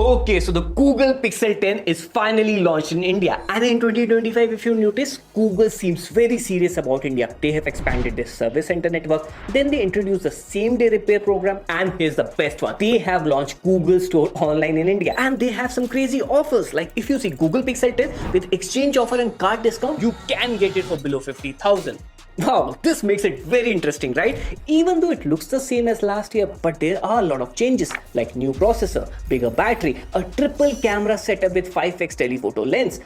Okay, so the Google Pixel 10 is finally launched in India, and in 2025, if you notice, Google seems very serious about India. They have expanded their service center network, then they introduced the same day repair program, and here's the best one. They have launched Google Store online in India, and they have some crazy offers. Like if you see Google Pixel 10 with exchange offer and card discount, you can get it for below 50,000. Wow, this makes it very interesting, right? Even though it looks the same as last year, but there are a lot of changes like new processor, bigger battery, a triple camera setup with 5x telephoto lens.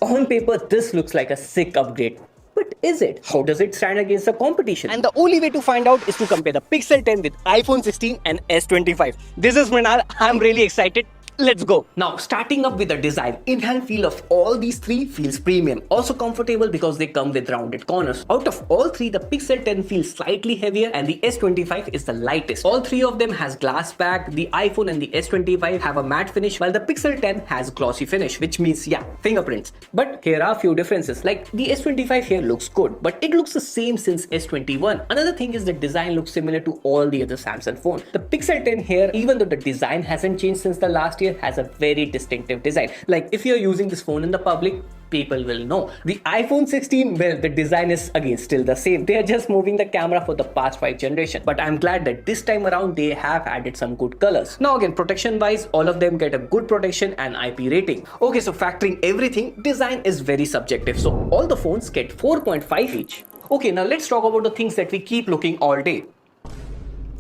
On paper, this looks like a sick upgrade. But is it? How does it stand against the competition? And the only way to find out is to compare the Pixel 10 with iPhone 16 and S25. This is Mrinal. I'm really excited. Let's go. Now, starting up with the design, in-hand feel of all these three feels premium. Also comfortable because they come with rounded corners. Out of all three, the Pixel 10 feels slightly heavier and the S25 is the lightest. All three of them has glass back. The iPhone and the S25 have a matte finish, while the Pixel 10 has glossy finish, which means, yeah, fingerprints. But here are a few differences. Like the S25 here looks good, but it looks the same since S21. Another thing is the design looks similar to all the other Samsung phones. The Pixel 10 here, even though the design hasn't changed since the last year, has a very distinctive design. Like if you're using this phone in the public, people will know. The iPhone 16, well, the design is again still the same. They are just moving the camera for the past 5 generations. But I'm glad that this time around they have added some good colors. Now again, protection wise, all of them get a good protection and IP rating. Okay, so factoring everything, design is very subjective. So all the phones get 4.5 each. Okay, now let's talk about the things that we keep looking all day.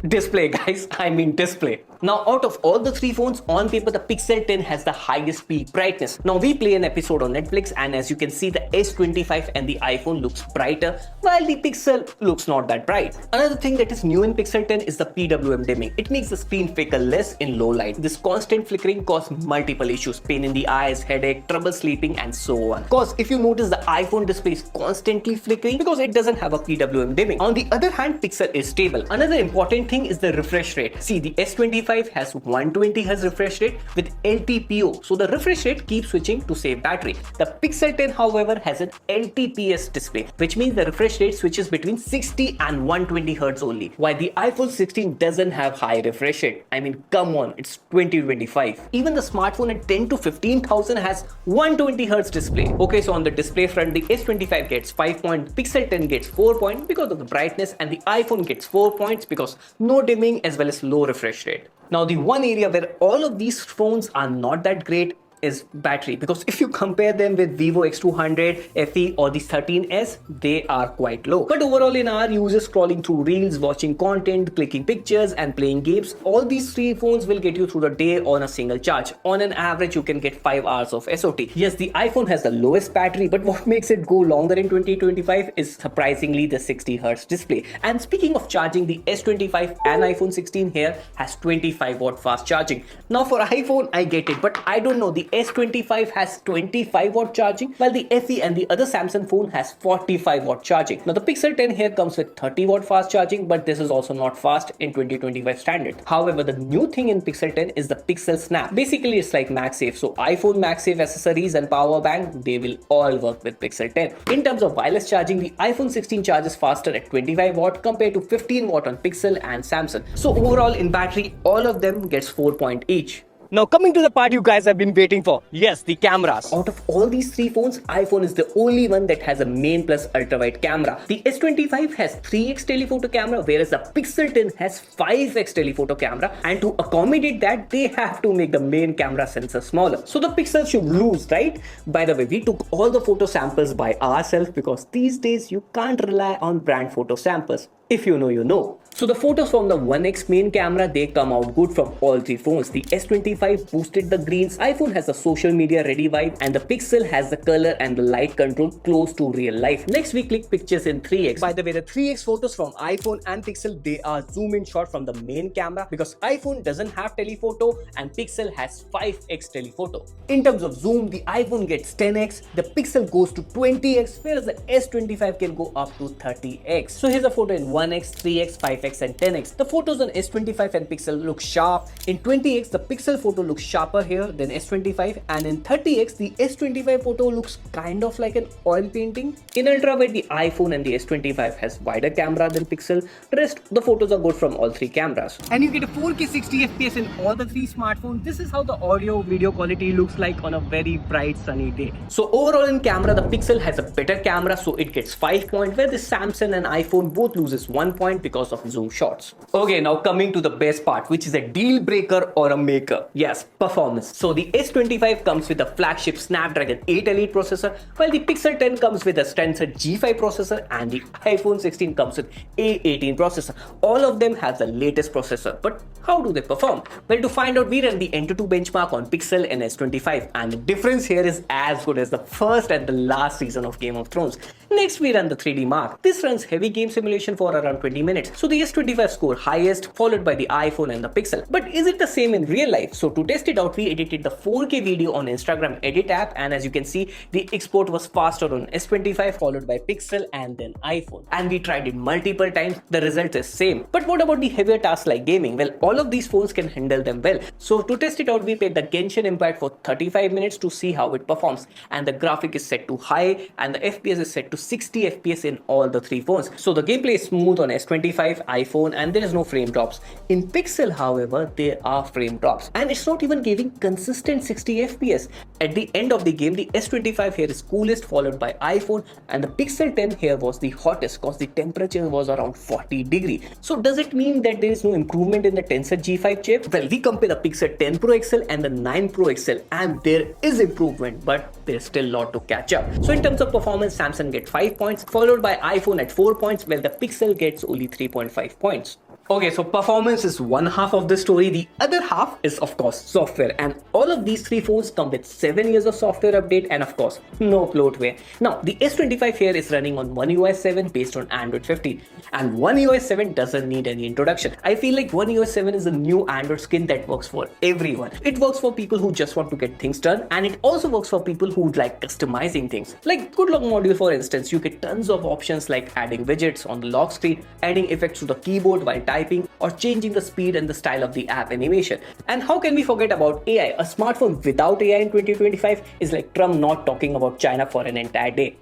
Display, guys, I mean display. Now, out of all the three phones, on paper, the Pixel 10 has the highest peak brightness. Now, we play an episode on Netflix, and as you can see, the S25 and the iPhone looks brighter, while the Pixel looks not that bright. Another thing that is new in Pixel 10 is the PWM dimming. It makes the screen flicker less in low light. This constant flickering causes multiple issues, pain in the eyes, headache, trouble sleeping, and so on. Cause if you notice, the iPhone display is constantly flickering because it doesn't have a PWM dimming. On the other hand, Pixel is stable. Another important thing is the refresh rate. See, the S25 has 120Hz refresh rate with LTPO, so the refresh rate keeps switching to save battery. The Pixel 10, however, has an LTPS display, which means the refresh rate switches between 60 and 120Hz only, while the iPhone 16 doesn't have high refresh rate. I mean, come on, it's 2025. Even the smartphone at 10 to 15,000 has 120Hz display. Okay, so on the display front, the S25 gets 5 points, Pixel 10 gets 4 points because of the brightness, and the iPhone gets 4 points because no dimming as well as low refresh rate. Now, the one area where all of these phones are not that great is battery, because if you compare them with Vivo X200 FE or the 13s, they are quite low. But overall, in our users scrolling through reels, watching content, clicking pictures and playing games, all these three phones will get you through the day on a single charge. On an average, you can get 5 hours of SOT. Yes, the iPhone has the lowest battery, but what makes it go longer in 2025 is surprisingly the 60Hz display. And speaking of charging, the S25 and iPhone 16 here has 25 watt fast charging. Now for iPhone, I get it, but I don't know, the S25 has 25 watt charging, while the FE and the other Samsung phone has 45 watt charging. Now the Pixel 10 here comes with 30 watt fast charging, but this is also not fast in 2025 standard. However, the new thing in Pixel 10 is the Pixel Snap. Basically, it's like MagSafe. So iPhone MagSafe accessories and power bank, they will all work with Pixel 10. In terms of wireless charging, the iPhone 16 charges faster at 25 watt compared to 15 watt on Pixel and Samsung. So overall in battery, all of them gets 4 points each. Now coming to the part you guys have been waiting for. Yes, the cameras. Out of all these three phones, iPhone is the only one that has a main plus ultra wide camera. The S25 has 3x telephoto camera, whereas the Pixel 10 has 5x telephoto camera, and to accommodate that, they have to make the main camera sensor smaller. So the Pixel should lose, right? By the way, we took all the photo samples by ourselves because these days you can't rely on brand photo samples. If you know, you know. So the photos from the 1x main camera, they come out good from all three phones. The S25 boosted the greens, iPhone has a social media ready vibe, and the Pixel has the color and the light control close to real life. Next, we click pictures in 3x. By the way, the 3x photos from iPhone and Pixel, they are zoom in shot from the main camera because iPhone doesn't have telephoto and Pixel has 5x telephoto. In terms of zoom, the iPhone gets 10x, the Pixel goes to 20x, whereas the S25 can go up to 30x. So here's a photo in 1x, 3x, 5x 5x and 10x, the photos on S25 and Pixel look sharp. In 20x, the Pixel photo looks sharper here than S25, and in 30x, the S25 photo looks kind of like an oil painting. In ultrawide, the iPhone and the S25 has wider camera than Pixel. Rest, the photos are good from all three cameras. And you get a 4K 60 FPS in all the three smartphones. This is how the audio video quality looks like on a very bright sunny day. So overall in camera, the Pixel has a better camera, so it gets 5 points, where the Samsung and iPhone both loses 1 point because of zoom shots. Okay, now coming to the best part, which is a deal breaker or a maker. Yes, performance. So the S25 comes with a flagship Snapdragon 8 Elite processor, while the Pixel 10 comes with a Tensor G5 processor, and the iPhone 16 comes with A18 processor. All of them have the latest processor, but how do they perform? Well, to find out, we ran the N2 benchmark on Pixel and S25, and the difference here is as good as the first and the last season of Game of Thrones. Next, we run the 3D Mark. This runs heavy game simulation for around 20 minutes. So the S25 scored highest, followed by the iPhone and the Pixel. But is it the same in real life? So to test it out, we edited the 4K video on Instagram Edit app, and as you can see, the export was faster on S25, followed by Pixel and then iPhone. And we tried it multiple times. The result is same. But what about the heavier tasks like gaming? Well, all of these phones can handle them well. So to test it out, we played the Genshin Impact for 35 minutes to see how it performs. And the graphic is set to high, and the FPS is set to 60 FPS in all the three phones. So the gameplay is smooth on S25, iPhone, and there is no frame drops. In Pixel, however, there are frame drops, and it's not even giving consistent 60 FPS. At the end of the game, the S25 here is coolest, followed by iPhone, and the Pixel 10 here was the hottest because the temperature was around 40 degrees. So does it mean that there is no improvement in the Tensor G5 chip? Well, we compare the Pixel 10 Pro XL and the 9 Pro XL, and there is improvement, but there's still a lot to catch up. So in terms of performance, Samsung gets 5 points, followed by iPhone at 4 points, while the Pixel gets only 3.5 points. Okay, so performance is one half of the story. The other half is, of course, software. And all of these three phones come with 7 years of software update and, of course, no bloatware. Now, the S25 here is running on One UI 7 based on Android 15. And One UI 7 doesn't need any introduction. I feel like One UI 7 is a new Android skin that works for everyone. It works for people who just want to get things done. And it also works for people who like customizing things. Like Good Lock module, for instance, you get tons of options like adding widgets on the lock screen, adding effects to the keyboard while typing, or changing the speed and the style of the app animation. And how can we forget about AI? A smartphone without AI in 2025 is like Trump not talking about China for an entire day.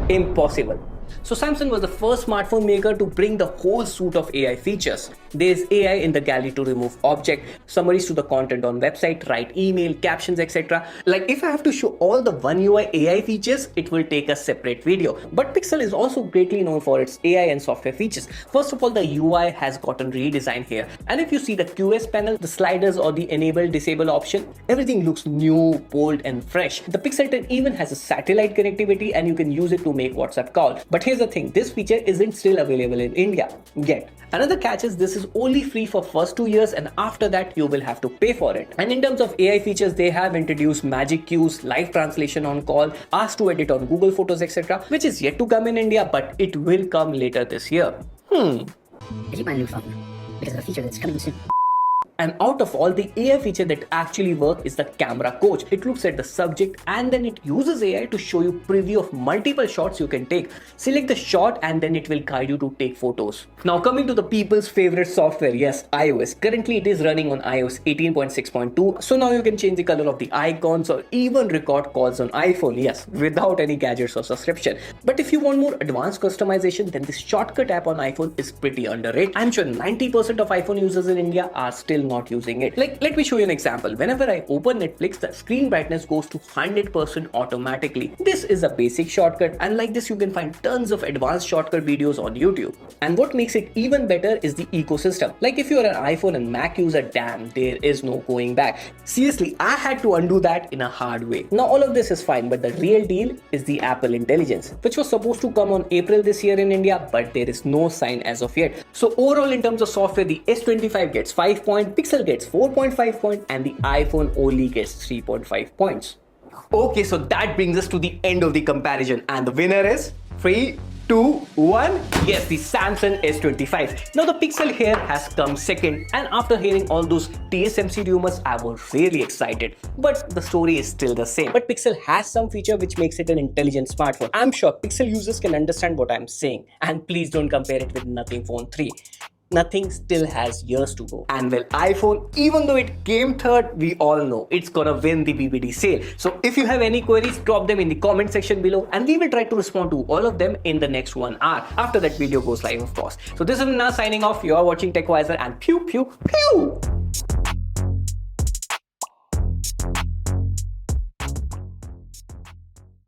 Impossible. So Samsung was the first smartphone maker to bring the whole suite of AI features. There's AI in the gallery to remove object, summaries to the content on website, write email, captions, etc. Like if I have to show all the One UI AI features, it will take a separate video. But Pixel is also greatly known for its AI and software features. First of all, the UI has gotten redesigned here. And if you see the QS panel, the sliders or the enable disable option, everything looks new, bold and fresh. The Pixel 10 even has a satellite connectivity and you can use it to make WhatsApp calls. But here's the thing, this feature isn't still available in India yet. Another catch is this is only free for first 2 years, and after that you will have to pay for it. And in terms of AI features, they have introduced magic cues, live translation on call, ask to edit on Google Photos, etc., which is yet to come in India, but it will come later this year. Did you buy a new phone? Because of a feature that's coming soon. And out of all, the AI feature that actually works is the camera coach. It looks at the subject and then it uses AI to show you preview of multiple shots you can take. Select the shot and then it will guide you to take photos. Now coming to the people's favorite software, yes, iOS. Currently it is running on iOS 18.6.2. So now you can change the color of the icons or even record calls on iPhone, yes, without any gadgets or subscription. But if you want more advanced customization, then this shortcut app on iPhone is pretty underrated. I'm sure 90% of iPhone users in India are still not using it. Like, let me show you an example. Whenever I open Netflix, the screen brightness goes to 100% automatically. This is a basic shortcut, and like this you can find tons of advanced shortcut videos on YouTube. And what makes it even better is the ecosystem. Like if you're an iPhone and Mac user, damn, there is no going back. Seriously, I had to undo that in a hard way. Now all of this is fine, but the real deal is the Apple Intelligence, which was supposed to come on April this year in India, but there is no sign as of yet. So overall, in terms of software, the S25 gets 5 points, Pixel gets 4.5 points, and the iPhone only gets 3.5 points. Okay, so that brings us to the end of the comparison, and the winner is 3, 2, 1. Yes, the Samsung S25. Now the Pixel here has come second, and after hearing all those TSMC rumors, I was really excited. But the story is still the same. But Pixel has some feature which makes it an intelligent smartphone. I'm sure Pixel users can understand what I'm saying. And please don't compare it with Nothing Phone 3. nothing still has years to go. And well, iPhone, even though it came third, we all know it's gonna win the BBD sale. So if you have any queries, drop them in the comment section below and we will try to respond to all of them in the next 1 hour after that video goes live, of course. So this is Munna signing off. You are watching TechWiser and pew pew pew.